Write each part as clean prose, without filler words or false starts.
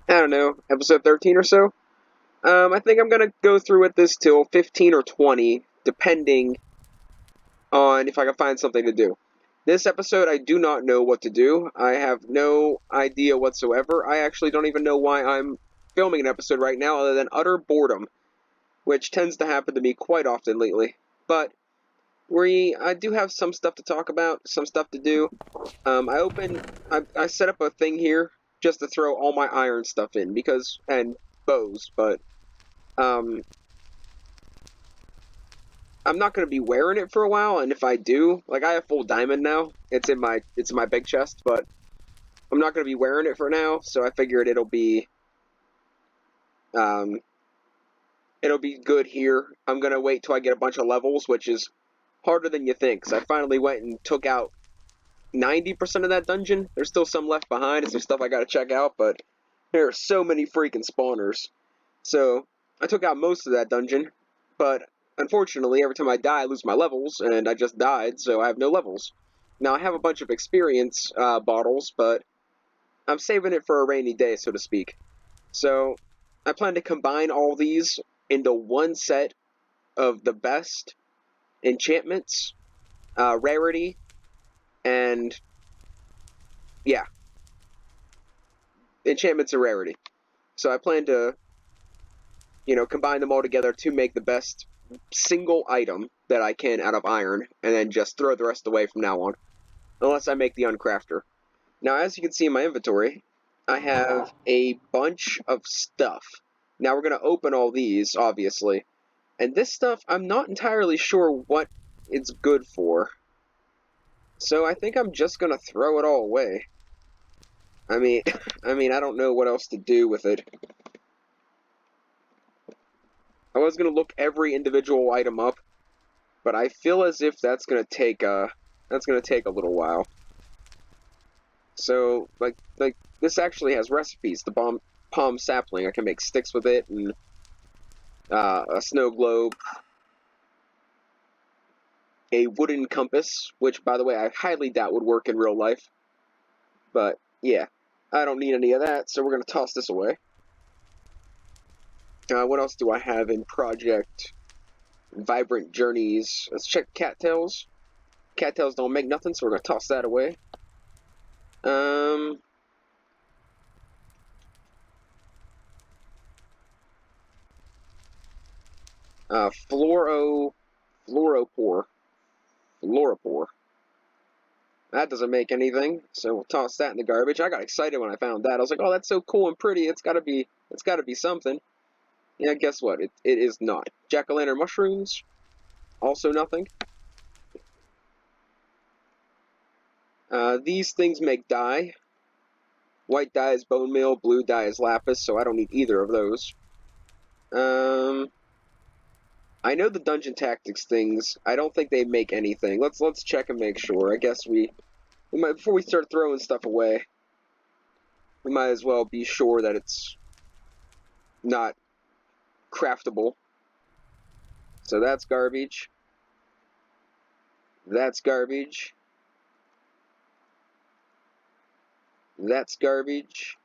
I don't know, episode 13 or so. I think I'm gonna go through with this till 15 or 20, depending on if I can find something to do. This episode, I do not know what to do. I have no idea whatsoever. I actually don't even know why I'm filming an episode right now, other than utter boredom, which tends to happen to me quite often lately. But I do have some stuff to talk about, some stuff to do. I set up a thing here just to throw all my iron stuff in and bows, but um, I'm not gonna be wearing it for a while, and if I do, like I have full diamond now, it's in my big chest, but I'm not gonna be wearing it for now, so I figured um, it'll be good here. I'm gonna wait till I get a bunch of levels, which is harder than you think, because I finally went and took out 90% of that dungeon. There's still some left behind and some stuff I gotta check out, but there are so many freaking spawners. So I took out most of that dungeon, but unfortunately, every time I die, I lose my levels, and I just died, so I have no levels. Now I have a bunch of experience bottles, but I'm saving it for a rainy day, so to speak. So I plan to combine all these into one set of the best enchantments, rarity, and yeah, enchantments and rarity. So I plan to, combine them all together to make the best single item that I can out of iron, and then just throw the rest away from now on, unless I make the uncrafter. Now, as you can see in my inventory, I have a bunch of stuff. Now we're going to open all these, obviously, and this stuff, I'm not entirely sure what it's good for. So I think I'm just going to throw it all away. I mean, I don't know what else to do with it. I was going to look every individual item up, but I feel as if that's gonna take a little while. So like this actually has recipes. The palm sapling, I can make sticks with it, and a snow globe, a wooden compass, which by the way I highly doubt would work in real life. But yeah, I don't need any of that, so we're gonna toss this away. What else do I have in project? Vibrant journeys. Let's check cattails. Cattails don't make nothing, so we're gonna toss that away. Um, fluoropore, fluoropore. That doesn't make anything, so we'll toss that in the garbage. I got excited when I found that. I was like, "Oh, that's so cool and pretty. It's gotta be something." Yeah, guess what? It is not. Jack-o'-lantern mushrooms, also nothing. These things make dye. White dye is bone meal, blue dye is lapis, so I don't need either of those. Um, I know the dungeon tactics things. I don't think they make anything. Let's check and make sure. I guess we might, before we start throwing stuff away, we might as well be sure that it's not craftable. So that's garbage. That's garbage. That's garbage.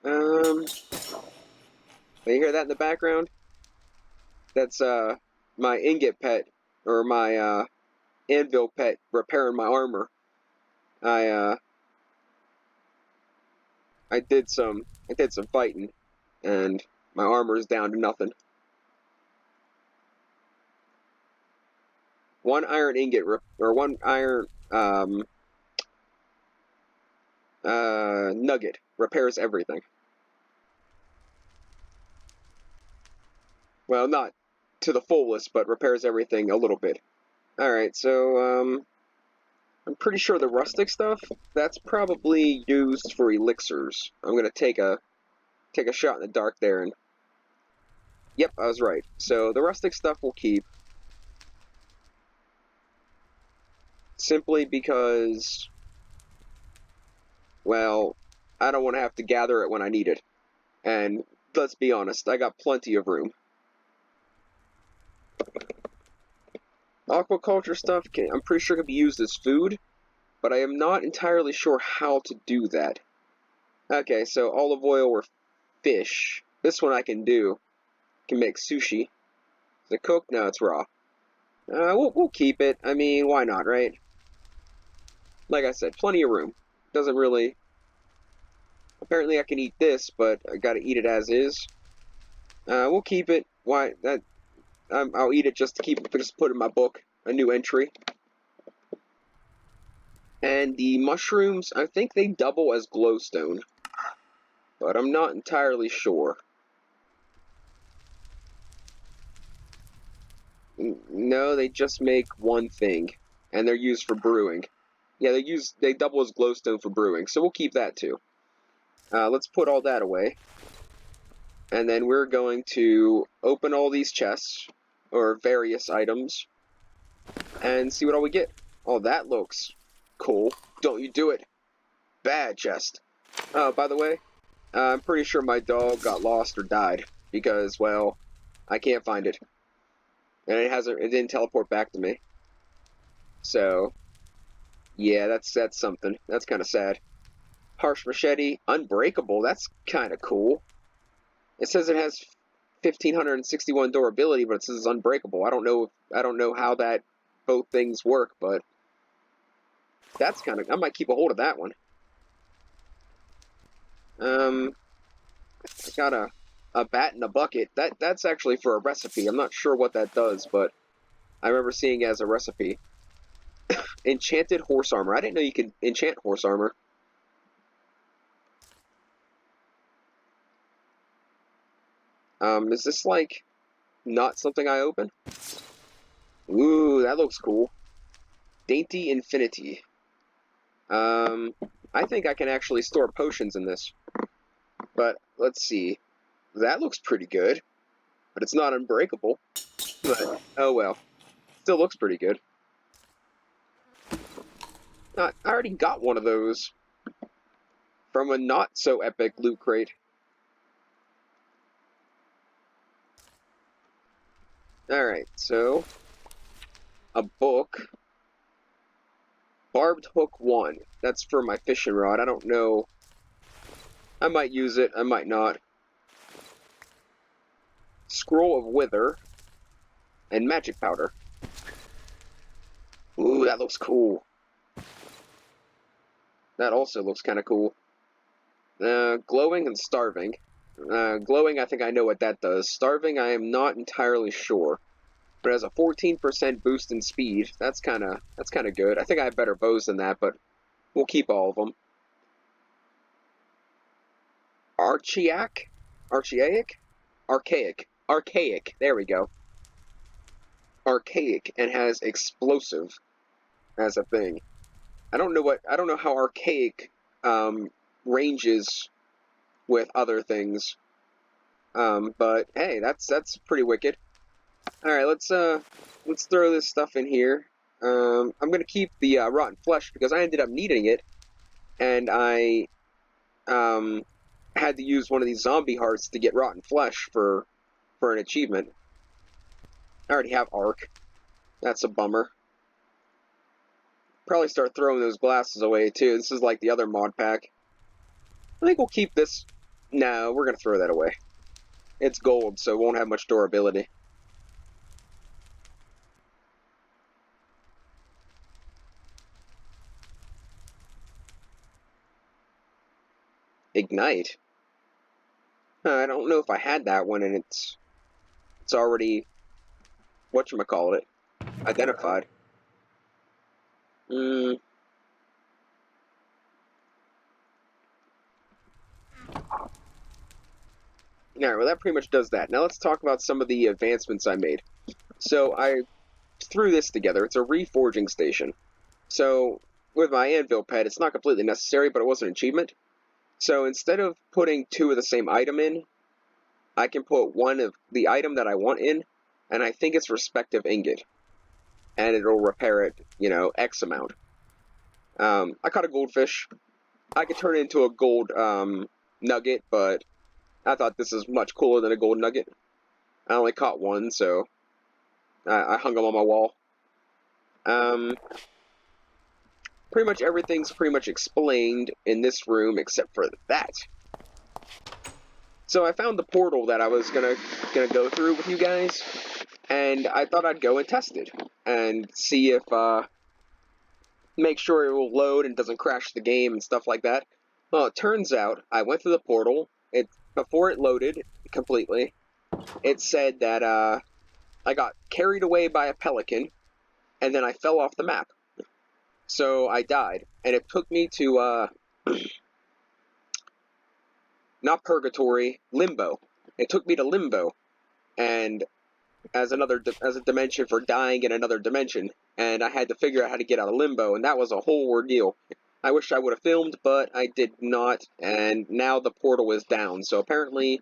You hear that in the background? That's my ingot pet, or my anvil pet repairing my armor. I uh I did some fighting, and my armor is down to nothing. One iron ingot or one iron nugget repairs everything. Well, not to the fullest, but repairs everything a little bit. Alright, so I'm pretty sure the rustic stuff, that's probably used for elixirs. I'm gonna take a shot in the dark there, and yep, I was right. So the rustic stuff will keep, simply because, well, I don't want to have to gather it when I need it. And let's be honest, I got plenty of room. Aquaculture stuff, I'm pretty sure can be used as food, but I am not entirely sure how to do that. Okay, so olive oil or fish. This one I can do. Can make sushi. Is it cooked? No, it's raw. We'll keep it. I mean, why not, right? Like I said, plenty of room. Doesn't really. Apparently, I can eat this, but I gotta eat it as is. We'll keep it. Why that? I'll eat it just to keep it. Just put in my book a new entry. And the mushrooms, I think they double as glowstone, but I'm not entirely sure. No, they just make one thing, and they're used for brewing. Yeah, they double as glowstone for brewing, so we'll keep that too. Let's put all that away, and then we're going to open all these chests or various items and see what all we get. Oh, that looks cool. Don't you do it. Bad chest. Oh, by the way, I'm pretty sure my dog got lost or died because, well, I can't find it. And it didn't teleport back to me. So, yeah, that's something. That's kind of sad. Harsh machete, unbreakable. That's kind of cool. It says it has 1561 durability, but it says it's unbreakable. I don't know how that both things work, but that's kind of. I might keep a hold of that one. I got a bat in a bucket. That's actually for a recipe. I'm not sure what that does, but I remember seeing it as a recipe. Enchanted horse armor. I didn't know you could enchant horse armor. Is this like not something I open? Ooh, that looks cool. Dainty Infinity. I think I can actually store potions in this. But let's see. That looks pretty good. But it's not unbreakable. But, oh well. Still looks pretty good. I already got one of those from a not-so-epic loot crate. Alright, so a book. Barbed Hook 1. That's for my fishing rod. I don't know. I might use it. I might not. Scroll of Wither. And Magic Powder. Ooh, that looks cool. That also looks kind of cool. Glowing and Starving. Glowing, I think I know what that does. Starving, I am not entirely sure. But it has a 14% boost in speed. That's kind of good. I think I have better bows than that, but we'll keep all of them. Archaic? Archaic. There we go. Archaic and has explosive as a thing. I don't know how archaic ranges with other things. But hey, that's pretty wicked. All right, let's throw this stuff in here. I'm gonna keep the rotten flesh because I ended up needing it, and I had to use one of these zombie hearts to get rotten flesh for an achievement. I already have arc. That's a bummer. Probably start throwing those glasses away too. This is like the other mod pack. I think we'll keep this. No, we're gonna throw that away. It's gold, so it won't have much durability. Ignite. I don't know if I had that one, and it's already whatchamacallit, identified. Alright, well that pretty much does that. Now let's talk about some of the advancements I made. So I threw this together. It's a reforging station. So with my anvil pet, it's not completely necessary, but it was an achievement. So instead of putting two of the same item in, I can put one of the item that I want in, and I think it's respective ingot. And it'll repair it, X amount. I caught a goldfish. I could turn it into a gold nugget, but I thought this is much cooler than a gold nugget. I only caught one, so I hung them on my wall. pretty much everything's pretty much explained in this room except for that. So I found the portal that I was gonna go through with you guys, and I thought I'd go and test it and see if make sure it will load and doesn't crash the game and stuff like that. Well, it turns out I went through the portal. Before it loaded completely, it said that I got carried away by a pelican, and then I fell off the map. So I died, and it took me to not purgatory, limbo. It took me to limbo, and as a dimension for dying in another dimension, and I had to figure out how to get out of limbo, and that was a whole ordeal. I wish I would have filmed, but I did not, and now the portal is down. So apparently,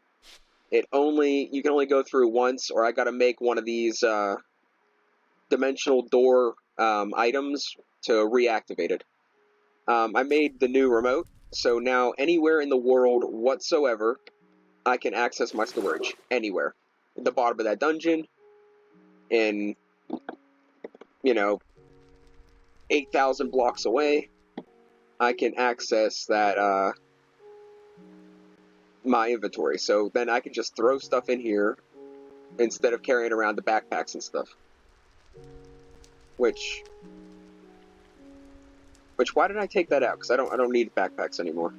you can only go through once, or I got to make one of these dimensional door items to reactivate it. I made the new remote, so now anywhere in the world whatsoever, I can access my storage anywhere. At the bottom of that dungeon, in 8,000 blocks away, I can access that my inventory. So then I can just throw stuff in here instead of carrying around the backpacks and stuff. Which why did I take that out? Because I don't need backpacks anymore.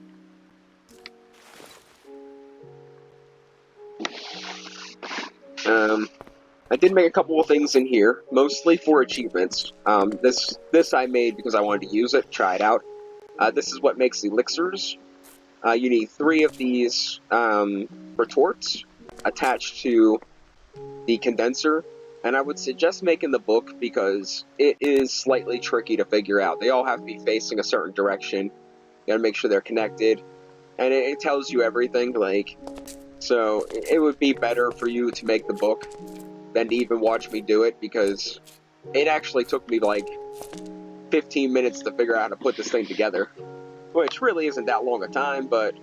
I did make a couple of things in here, mostly for achievements. This I made because I wanted to use it, try it out. This is what makes elixirs. You need 3 of these retorts attached to the condenser, and I would suggest making the book because it is slightly tricky to figure out. They all have to be facing a certain direction. You gotta make sure they're connected, and it tells you everything. So it would be better for you to make the book than to even watch me do it, because it actually took me like 15 minutes to figure out how to put this thing together, which really isn't that long a time, but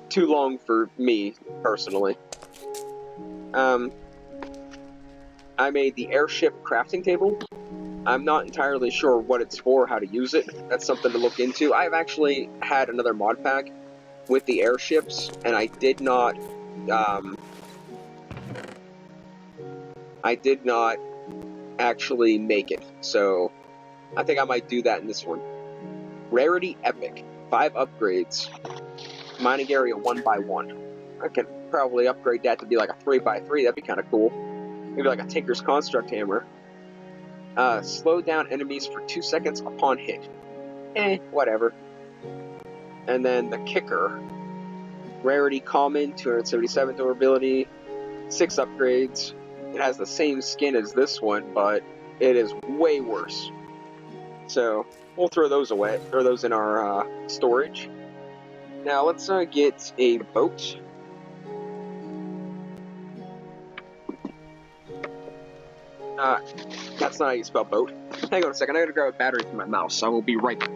too long for me personally. I made the airship crafting table. I'm not entirely sure what it's for, how to use it. That's something to look into. I've actually had another mod pack with the airships, and I did not actually make it, so I think I might do that in this one. Rarity Epic, 5 upgrades, mining area 1x1. I could probably upgrade that to be like a 3x3, that'd be kind of cool. Maybe like a Tinker's Construct Hammer. Slow down enemies for 2 seconds upon hit. Whatever. And then the kicker. Rarity Common, 277 durability, 6 upgrades. It has the same skin as this one, but it is way worse. So, we'll throw those away. Throw those in our storage. Now, let's get a boat. That's not how you spell boat. Hang on a second, I gotta grab a battery from my mouse. I will be right back.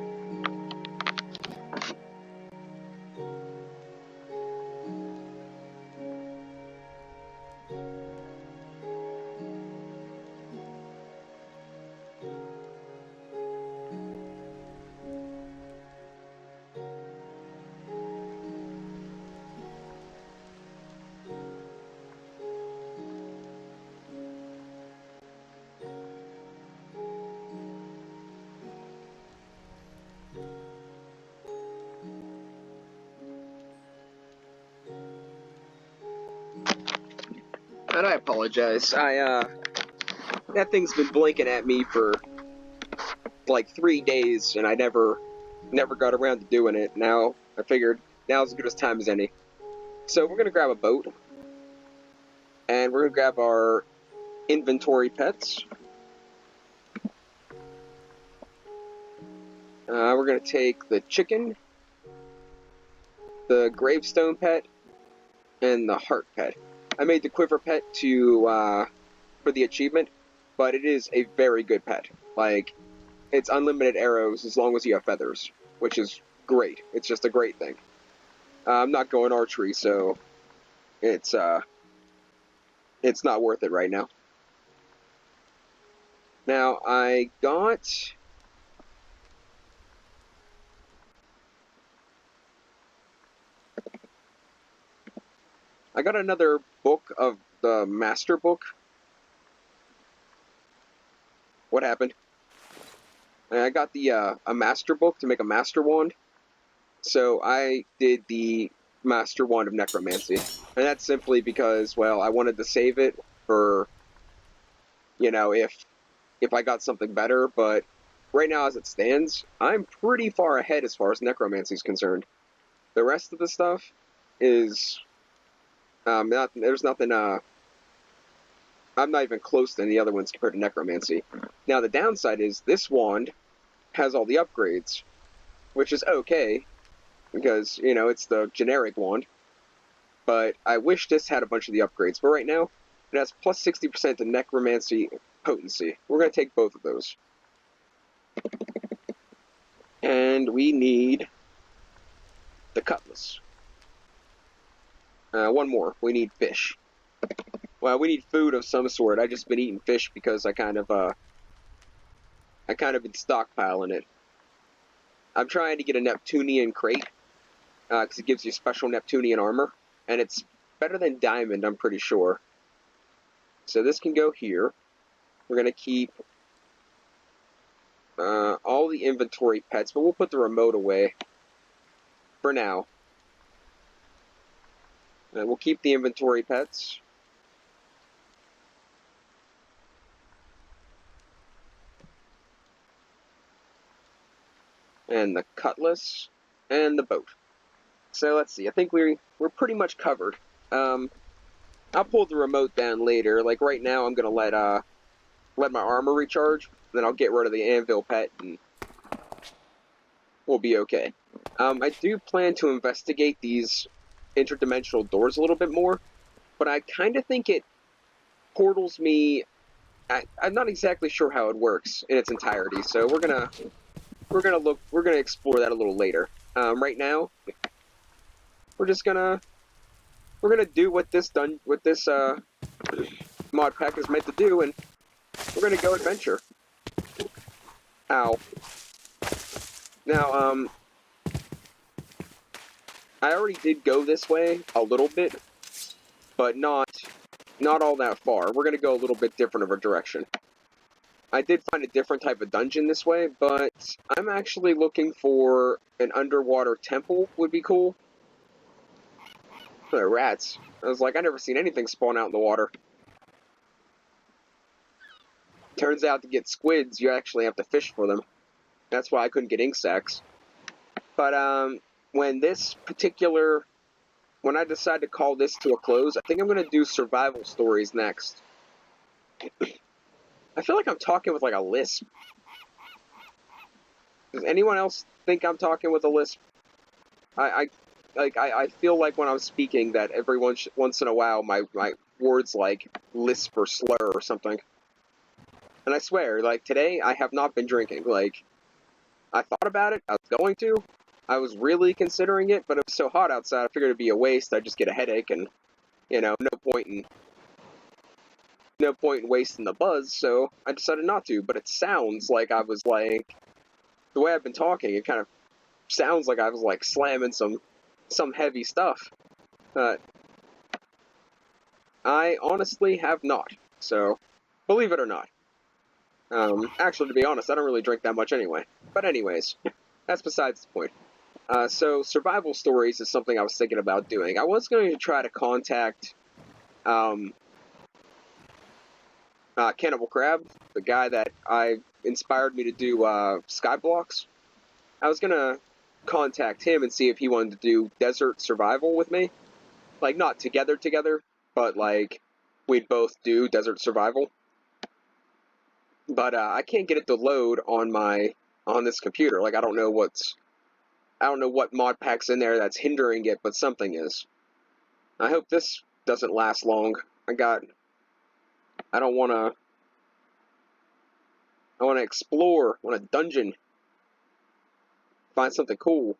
And I apologize. That thing's been blinking at me for like 3 days, and I never got around to doing it. Now I figured now's as good a time as any. So we're gonna grab a boat, and we're gonna grab our inventory pets. We're gonna take the chicken, the gravestone pet, and the heart pet. I made the quiver pet for the achievement, but it is a very good pet. Like, it's unlimited arrows as long as you have feathers, which is great. It's just a great thing. I'm not going archery, so it's not worth it right now. Now, I got I got another book of the master book. What happened? I got the a master book to make a master wand. So I did the master wand of necromancy. And that's simply because, well, I wanted to save it for, you know, if I got something better, but right now as it stands, I'm pretty far ahead as far as necromancy is concerned. The rest of the stuff is there's nothing I'm not even close to any other ones compared to necromancy. Now the downside is this wand has all the upgrades, which is okay because, you know, it's the generic wand. But I wish this had a bunch of the upgrades. But right now, it has plus 60% to necromancy potency. We're going to take both of those. And we need the cutlass. One more. We need fish. Well, we need food of some sort. I just been eating fish because I kind of been stockpiling it. I'm trying to get a Neptunian crate because it gives you special Neptunian armor, and it's better than diamond, I'm pretty sure. So this can go here. We're gonna keep all the inventory pets, but we'll put the remote away for now. And we'll keep the inventory pets. And the cutlass, and the boat. So let's see, I think we're pretty much covered. I'll pull the remote down later. Like right now, I'm gonna let my armor recharge, then I'll get rid of the anvil pet, and we'll be okay. I do plan to investigate these interdimensional doors a little bit more, but I kind of think it portals me. I'm not exactly sure how it works in its entirety, so we're gonna explore that a little later. Right now, we're gonna do what this mod pack is meant to do, and we're gonna go adventure. Ow. Now, I already did go this way a little bit, but not all that far. We're gonna go a little bit different of a direction. I did find a different type of dungeon this way, but I'm actually looking for an underwater temple would be cool. Oh, rats. I was like, I never seen anything spawn out in the water. Turns out to get squids, you actually have to fish for them. That's why I couldn't get ink sacs. But when I decide to call this to a close, I think I'm going to do survival stories next. I feel like I'm talking with like a lisp. Does anyone else think I'm talking with a lisp? I feel like when I'm speaking that every once in a while my words like lisp or slur or something. And I swear, like today I have not been drinking. Like I thought about it, I was going to. I was really considering it, but it was so hot outside I figured it'd be a waste. I'd just get a headache and, you know, no point in wasting the buzz, so I decided not to. But it sounds like I was like, the way I've been talking, it kind of sounds like I was like slamming some heavy stuff. I honestly have not, so believe it or not. Actually, to be honest, I don't really drink that much anyway. But anyways, that's besides the point. So survival stories is something I was thinking about doing. I was going to try to contact Cannibal Crab, the guy that inspired me to do Skyblocks. I was going to contact him and see if he wanted to do desert survival with me. Like, not together, but like, we'd both do desert survival. But I can't get it to load on this computer. Like, I don't know what mod pack's in there that's hindering it, but something is. I hope this doesn't last long. I want to explore, I want a dungeon, find something cool.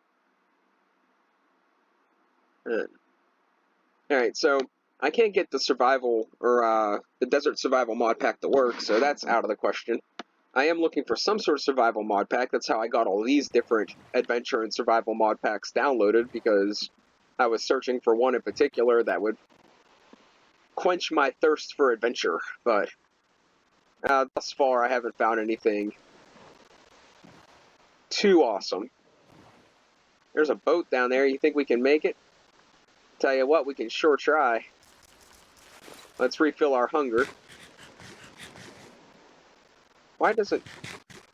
Alright, so I can't get the survival, or the desert survival mod pack to work, so that's out of the question. I am looking for some sort of survival mod pack. That's how I got all these different adventure and survival mod packs downloaded, because I was searching for one in particular that would quench my thirst for adventure, but thus far I haven't found anything too awesome. There's a boat down there. You think we can make it? Tell you what, we can sure try. Let's refill our hunger. Why does it...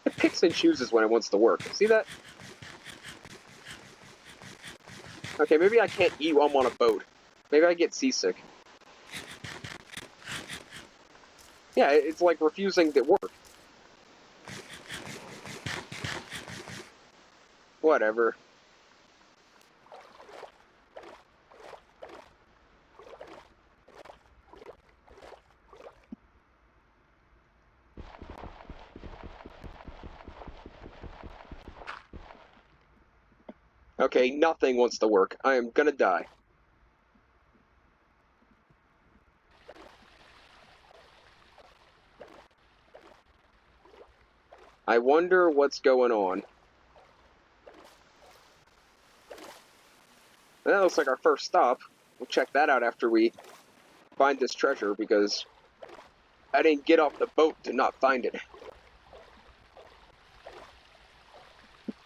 It picks and chooses when it wants to work. See that? Okay, maybe I can't eat while I'm on a boat. Maybe I get seasick. Yeah, it's like refusing to work. Whatever. Okay, nothing wants to work. I am gonna die. I wonder what's going on. That looks like our first stop. We'll check that out after we find this treasure, because I didn't get off the boat to not find it.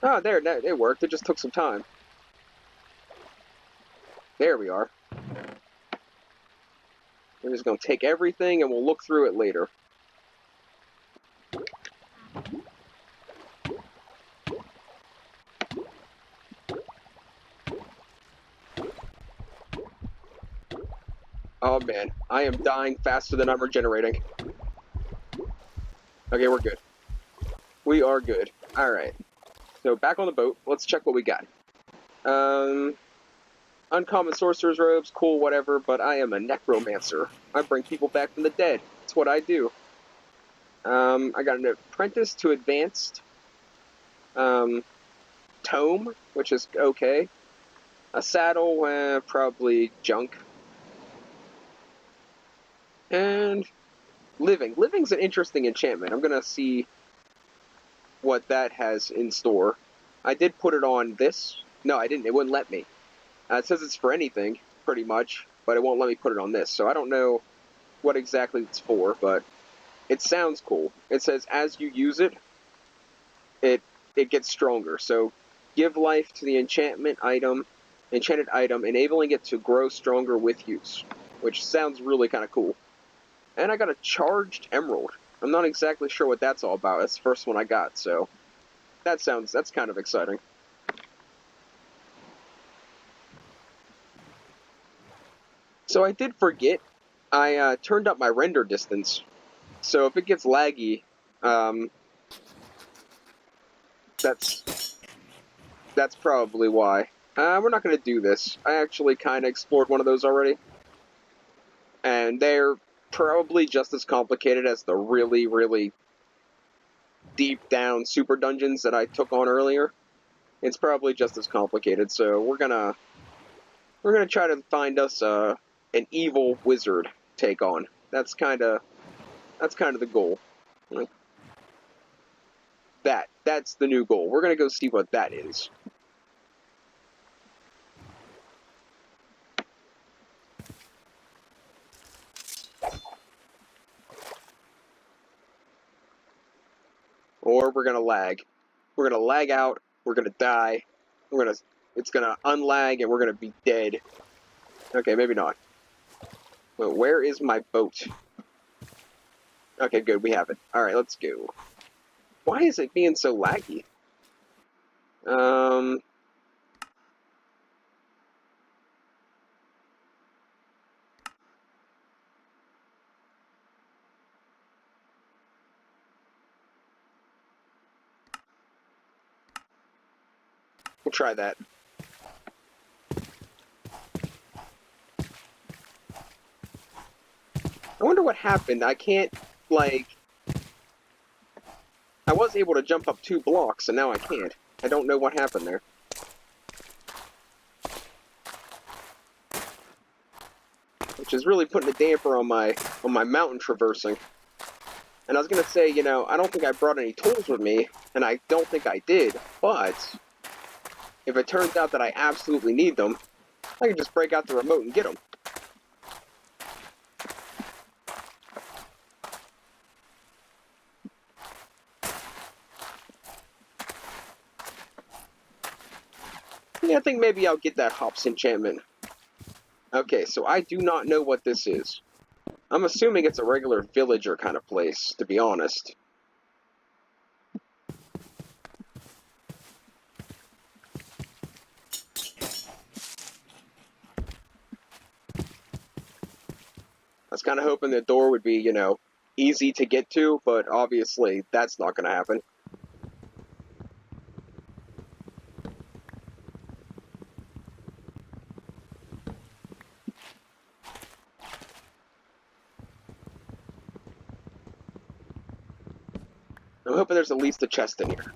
Oh, there, it worked. It just took some time. There we are. We're just going to take everything and we'll look through it later. Oh man, I am dying faster than I'm regenerating. Okay, we're good. We are good. Alright. So back on the boat, let's check what we got. Uncommon sorcerer's robes, cool, whatever, but I am a necromancer. I bring people back from the dead. That's what I do. I got an apprentice to advanced. Tome, which is okay. A saddle, probably junk. And living. Living's an interesting enchantment. I'm gonna see what that has in store. I did put it on this. No, I didn't. It wouldn't let me. It says it's for anything, pretty much, but it won't let me put it on this. So I don't know what exactly it's for, but it sounds cool. It says as you use it, it gets stronger. So give life to the enchanted item, enabling it to grow stronger with use, which sounds really kind of cool. And I got a charged emerald. I'm not exactly sure what that's all about. That's the first one I got, so that's kind of exciting. So I did forget, I turned up my render distance. So if it gets laggy, that's probably why. We're not going to do this. I actually kind of explored one of those already. And they're probably just as complicated as the really, really deep down super dungeons that I took on earlier. It's probably just as complicated, so we're gonna try to find us an evil wizard take on. That's kind of the goal. That's the new goal. We're gonna go see what that is. Or we're gonna lag. We're gonna lag out. We're gonna die. It's gonna unlag, and we're gonna be dead. Okay, maybe not. Well, where is my boat? Okay, good. We have it. All right, let's go. Why is it being so laggy? We'll try that. I wonder what happened. I can't, like... I was able to jump up 2 blocks, and now I can't. I don't know what happened there. Which is really putting a damper on my mountain traversing. And I was gonna say, you know, I don't think I brought any tools with me, and I don't think I did, but if it turns out that I absolutely need them, I can just break out the remote and get them. Yeah, I think maybe I'll get that hops enchantment. Okay, so I do not know what this is. I'm assuming it's a regular villager kind of place, to be honest. I was kind of hoping the door would be, you know, easy to get to, but obviously that's not going to happen. I'm hoping there's at least a chest in here.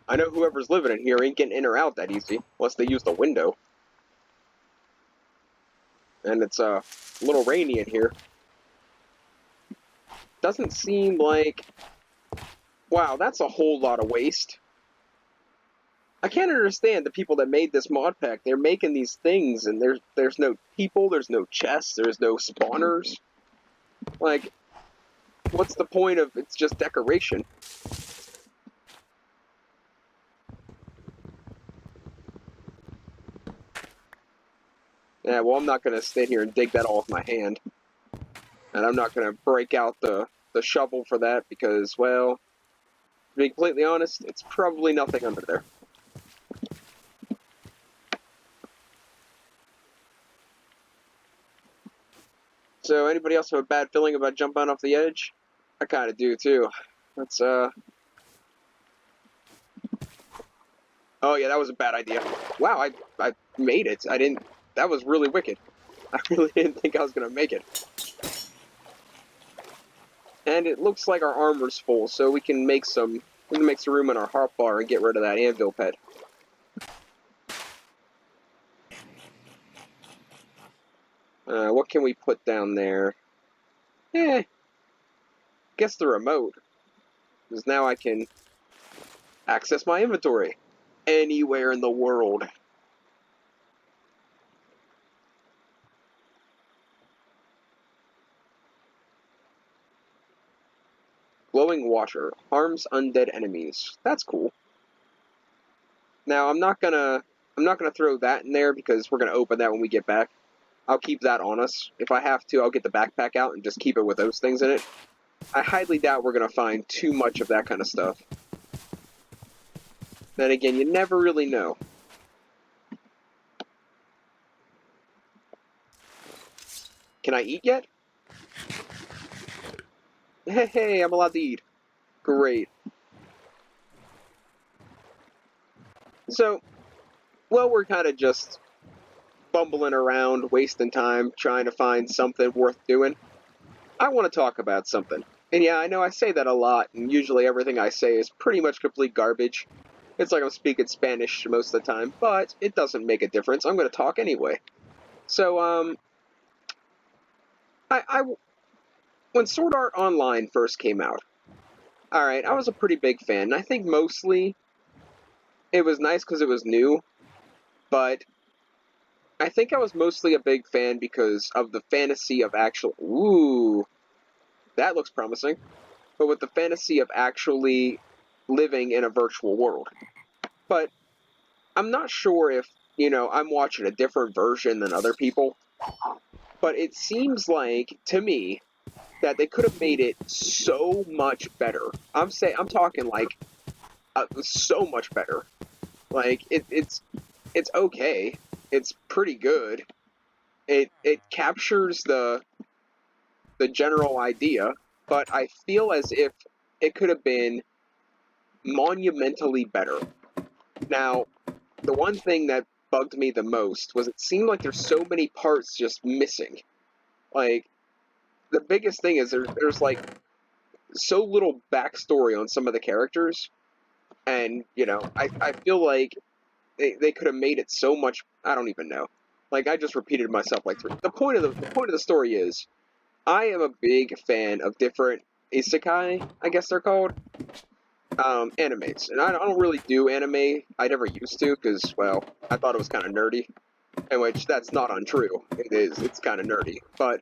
I know whoever's living in here ain't getting in or out that easy, unless they use the window. And it's a little rainy in here. Doesn't seem like... Wow, that's a whole lot of waste. I can't understand the people that made this mod pack. They're making these things, and there's no people, there's no chests, there's no spawners. Like, what's the point of it's just decoration? Yeah, well, I'm not going to sit here and dig that all with my hand. And I'm not going to break out the shovel for that because, well, to be completely honest, it's probably nothing under there. So, anybody else have a bad feeling about jumping off the edge? I kind of do, too. Let's, Oh, yeah, that was a bad idea. Wow, I made it. I didn't... That was really wicked. I really didn't think I was going to make it. And it looks like our armor's full, so we can make some room in our hotbar and get rid of that anvil pet. What can we put down there? Guess the remote. Because now I can access my inventory anywhere in the world. Glowing water harms undead enemies. That's cool. Now I'm not gonna throw that in there because we're gonna open that when we get back. I'll keep that on us. If I have to, I'll get the backpack out and just keep it with those things in it. I highly doubt we're gonna find too much of that kind of stuff. Then again, you never really know. Can I eat yet? Hey, I'm allowed to eat. Great. So, well, we're kind of just bumbling around, wasting time, trying to find something worth doing. I want to talk about something. And yeah, I know I say that a lot, and usually everything I say is pretty much complete garbage. It's like I'm speaking Spanish most of the time, but it doesn't make a difference. I'm going to talk anyway. So, when Sword Art Online first came out, alright, I was a pretty big fan, and I think mostly it was nice because it was new, but I think I was mostly a big fan because of the fantasy of actual... Ooh, that looks promising. But with the fantasy of actually living in a virtual world. But I'm not sure if, you know, I'm watching a different version than other people. But it seems like, to me, that they could have made it so much better. I'm talking like so much better. Like it's okay. It's pretty good. It captures the general idea, but I feel as if it could have been monumentally better. Now, the one thing that bugged me the most was it seemed like there's so many parts just missing. Like, the biggest thing is there's like so little backstory on some of the characters, and, you know, I feel like they could have made it so much... I don't even know. Like, I just repeated myself like three. The point of the story is, I am a big fan of different isekai, I guess they're called, animes. And I don't really do anime. I never used to, because, well, I thought it was kind of nerdy. In which, that's not untrue. It is. It's kind of nerdy. But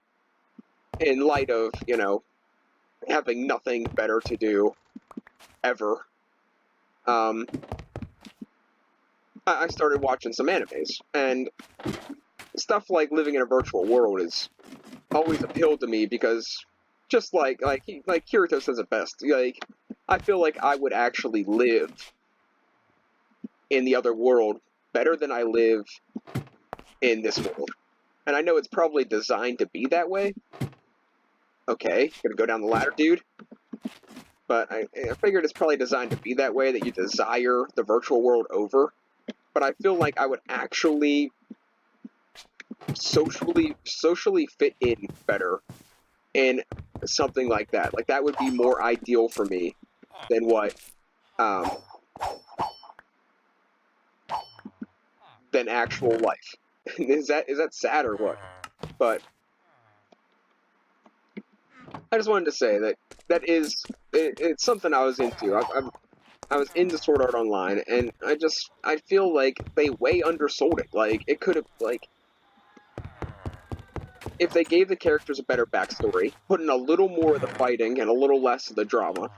in light of, you know, having nothing better to do ever, I started watching some animes, and stuff like living in a virtual world is always appealed to me because just like Kirito says it best, like I feel like I would actually live in the other world better than I live in this world. And I know it's probably designed to be that way. Okay, gonna go down the ladder, dude. But I figured it's probably designed to be that way, that you desire the virtual world over. But I feel like I would actually socially fit in better in something like that. Like that would be more ideal for me than what um, than actual life. Is that sad or what? But I just wanted to say it's something I was into. I was into Sword Art Online, and I feel like they way undersold it. Like it could have if they gave the characters a better backstory, put in a little more of the fighting and a little less of the drama.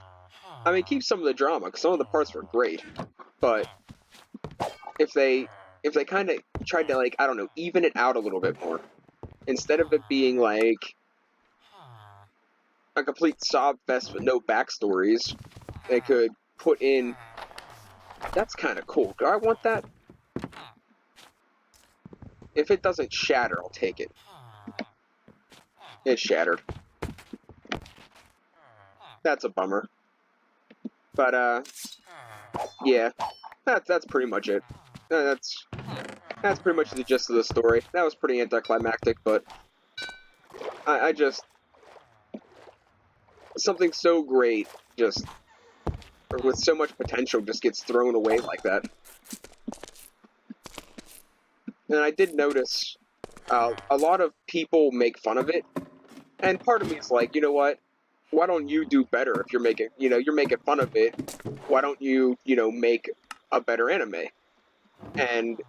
I mean, keep some of the drama because some of the parts were great, but if they kind of tried to I don't know, even it out a little bit more, instead of it being like a complete sob fest with no backstories, they could put in. That's kind of cool. Do I want that? If it doesn't shatter, I'll take it. It shattered. That's a bummer. But yeah, that's pretty much it. That's pretty much the gist of the story. That was pretty anticlimactic, but I just something so great just or with so much potential just gets thrown away like that. And I did notice a lot of people make fun of it, and part of me is like, you know what? Why don't you do better if you're making fun of it? Why don't you make a better anime? And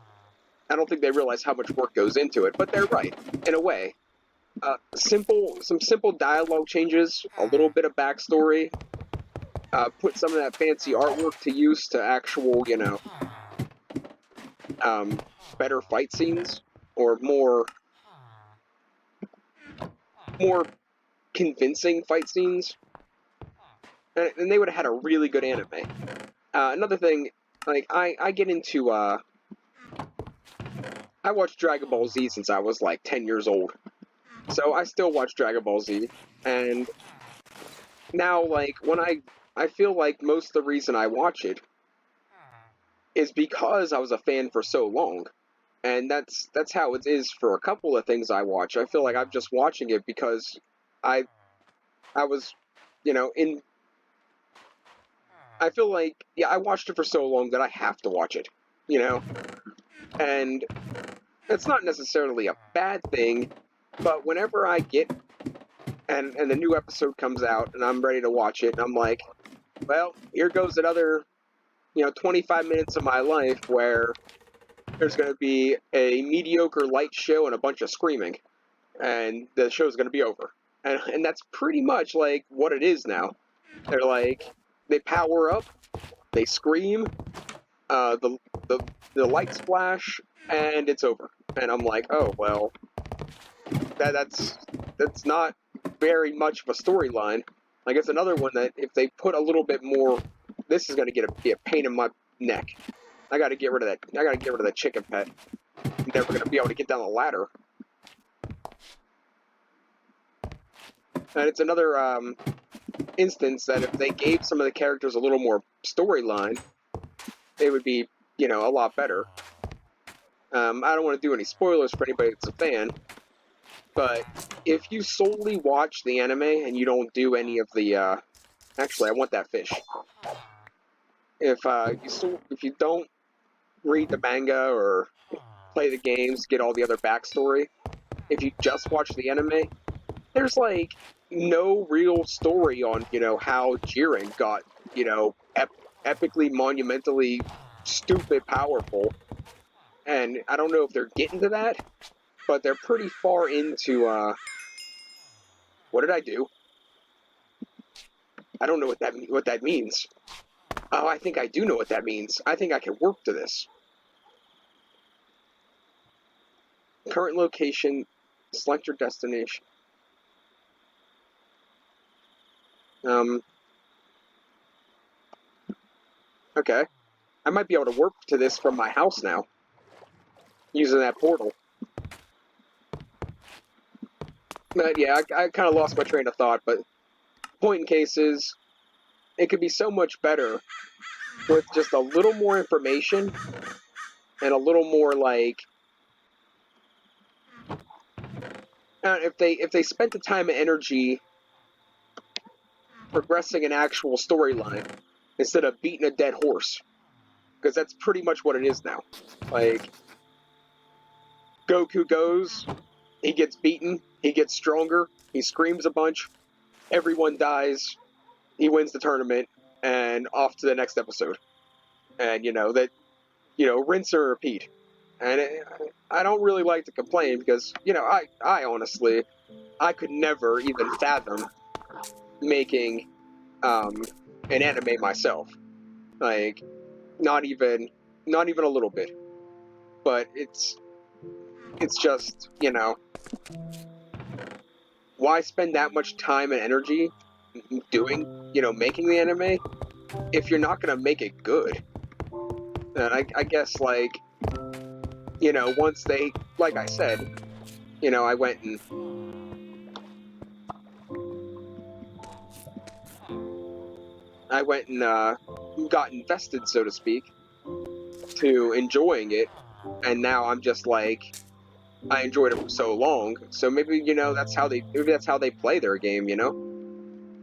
I don't think they realize how much work goes into it, but they're right in a way. Some simple dialogue changes, a little bit of backstory, put some of that fancy artwork to use to actual, better fight scenes or more convincing fight scenes, and they would have had a really good anime. Another thing, like I get into I watched Dragon Ball Z since I was like 10 years old, so I still watch Dragon Ball Z, and now like when I feel like most of the reason I watch it is because I was a fan for so long. And that's how it is for a couple of things I watch. I feel like I'm just watching it because I was, in. I feel like I watched it for so long that I have to watch it, and it's not necessarily a bad thing, but whenever I get and the new episode comes out and I'm ready to watch it, and I'm like, well, here goes another 25 minutes of my life where there's going to be a mediocre light show and a bunch of screaming, and the show's going to be over. And that's pretty much like what it is now. They're like, they power up, they scream, the lights flash, and it's over. And I'm like, oh well, that's not very much of a storyline. Like it's another one that if they put a little bit more, this is going to be a pain in my neck. I got to get rid of that. I got to get rid of that chicken pet. I'm never going to be able to get down the ladder. And it's another instance that if they gave some of the characters a little more storyline, they would be, a lot better. I don't want to do any spoilers for anybody that's a fan, but if you solely watch the anime and you don't do any of the, actually, I want that fish. If you don't read the manga or play the games, get all the other backstory, if you just watch the anime, there's like no real story on how Jiren got epically monumentally stupid powerful, and I don't know if they're getting to that, but they're pretty far into what did I do? I don't know what that means. Oh, I think I do know what that means. I think I can work to this. Current location, select your destination. Okay. I might be able to warp to this from my house now, using that portal. But yeah, I kind of lost my train of thought, but point in case is, it could be so much better with just a little more information and a little more, like, if they spent the time and energy progressing an actual storyline instead of beating a dead horse, because that's pretty much what it is now. Like, Goku goes, he gets beaten, he gets stronger, he screams a bunch, everyone dies, he wins the tournament, and off to the next episode. And rinse and repeat. And I don't really like to complain because, I honestly, I could never even fathom making an anime myself. Like, not even a little bit. But it's just, why spend that much time and energy doing, making the anime if you're not gonna make it good? And I guess, like, once they, like I said, I went and got invested, so to speak, to enjoying it, and now I'm just like, I enjoyed it for so long, so maybe, that's how they play their game,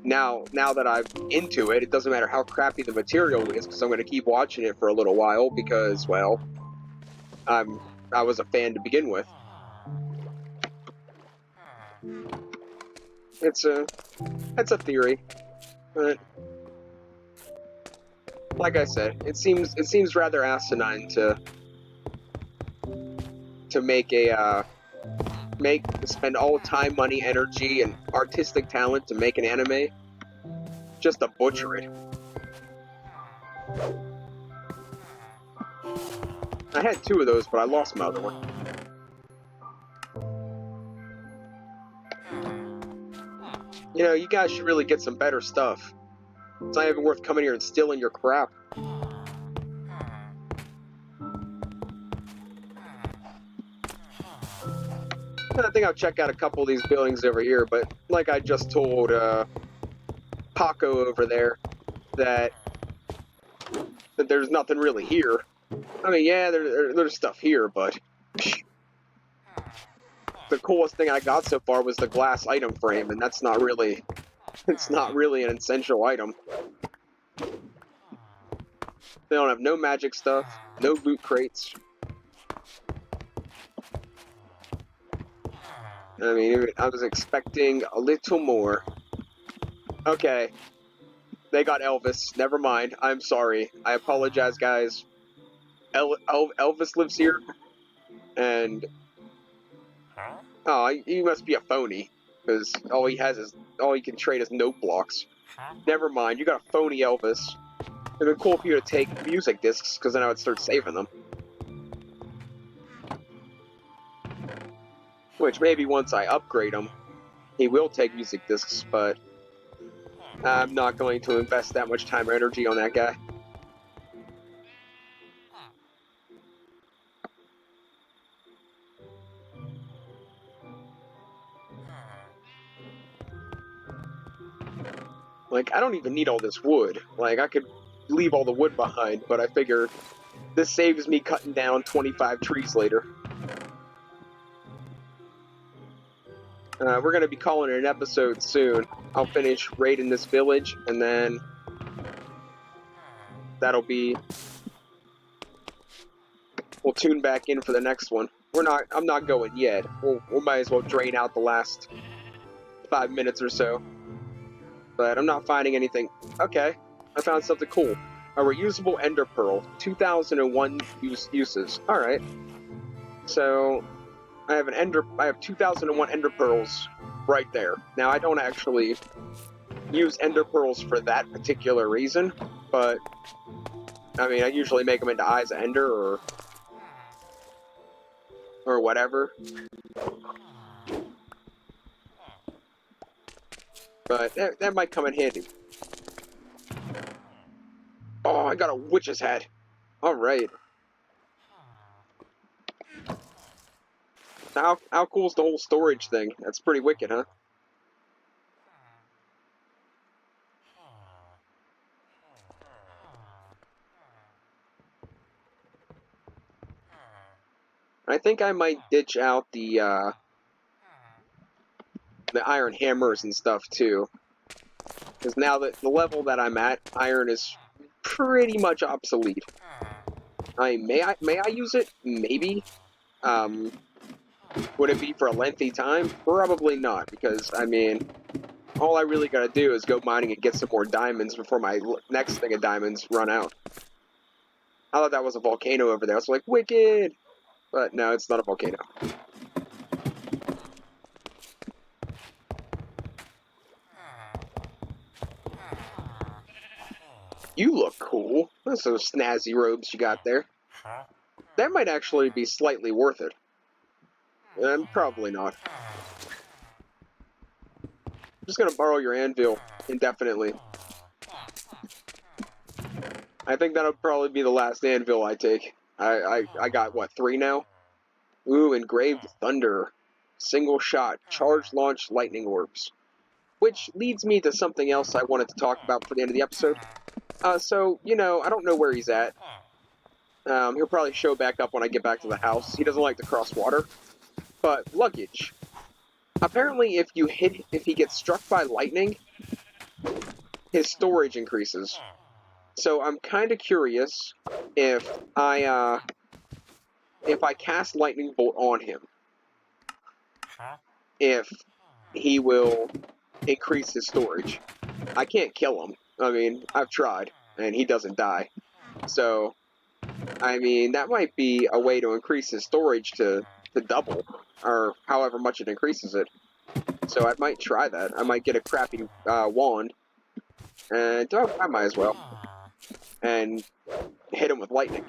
Now that I'm into it, it doesn't matter how crappy the material is, because I'm going to keep watching it for a little while, because, well, I was a fan to begin with. It's a theory, but like I said, it seems rather asinine to spend all time, money, energy, and artistic talent to make an anime just to butcher it. I had 2 of those, but I lost my other one. You guys should really get some better stuff. It's not even worth coming here and stealing your crap. I think I'll check out a couple of these buildings over here, but like I just told Paco over there, that there's nothing really here. I mean, yeah, there's stuff here, but the coolest thing I got so far was the glass item frame, and that's not really, it's not really an essential item. They don't have no magic stuff, no loot crates. I mean, I was expecting a little more. Okay. They got Elvis. Never mind. I'm sorry. I apologize, guys. Elvis lives here. And... oh, he must be a phony. Because all he can trade is note blocks. Never mind. You got a phony Elvis. It'd be cool for you to take music discs, because then I would start saving them. Which maybe once I upgrade him, he will take music discs, but I'm not going to invest that much time or energy on that guy. Like, I don't even need all this wood. Like, I could leave all the wood behind, but I figure this saves me cutting down 25 trees later. We're going to be calling it an episode soon. I'll finish raiding this village, and then that'll be... we'll tune back in for the next one. I'm not going yet. We might as well drain out the last 5 minutes or so. But I'm not finding anything. Okay, I found something cool. A reusable ender pearl. 2001 uses. Alright. So, I have 2001 ender pearls right there. Now, I don't actually use ender pearls for that particular reason, but, I mean, I usually make them into Eyes of Ender, or or whatever. But that might come in handy. Oh, I got a witch's hat. Alright. How cool is the whole storage thing? That's pretty wicked, huh? I think I might ditch out the iron hammers and stuff too. Because now that the level that I'm at, iron is pretty much obsolete. May I use it? Maybe. Would it be for a lengthy time? Probably not, because I mean, all I really gotta do is go mining and get some more diamonds before my next thing of diamonds run out. I thought that was a volcano over there. I was like, wicked! But no, it's not a volcano. You look cool. Those are snazzy robes you got there. That might actually be slightly worth it. Probably not. I'm just gonna borrow your anvil indefinitely. I think that'll probably be the last anvil I take. I got, what, 3 now? Ooh, engraved thunder. Single shot. Charge launch lightning orbs. Which leads me to something else I wanted to talk about for the end of the episode. So, you know, I don't know where he's at. He'll probably show back up when I get back to the house. He doesn't like to cross water. But, luggage. Apparently, if he gets struck by lightning, his storage increases. So I'm kind of curious if I cast lightning bolt on him, if he will increase his storage. I can't kill him. I mean, I've tried, and he doesn't die. So, I mean, that might be a way to increase his storage to double, or however much it increases it. So I might try that. I might get a crappy wand, and I might as well, and hit him with lightning.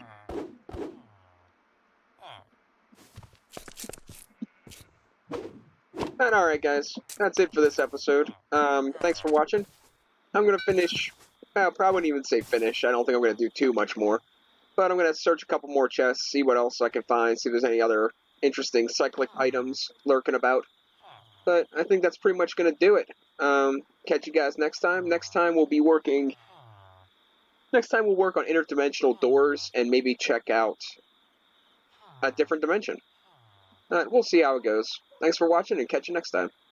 And alright guys, that's it for this episode. Thanks for watching. I'm gonna finish, well, probably wouldn't even say finish, I don't think I'm gonna do too much more. But I'm gonna search a couple more chests, see what else I can find, see if there's any other interesting cyclic items lurking about. But I think that's pretty much gonna do it. Catch you guys next time. Next time we'll work on interdimensional doors and maybe check out a different dimension. We'll see how it goes. Thanks for watching and catch you next time.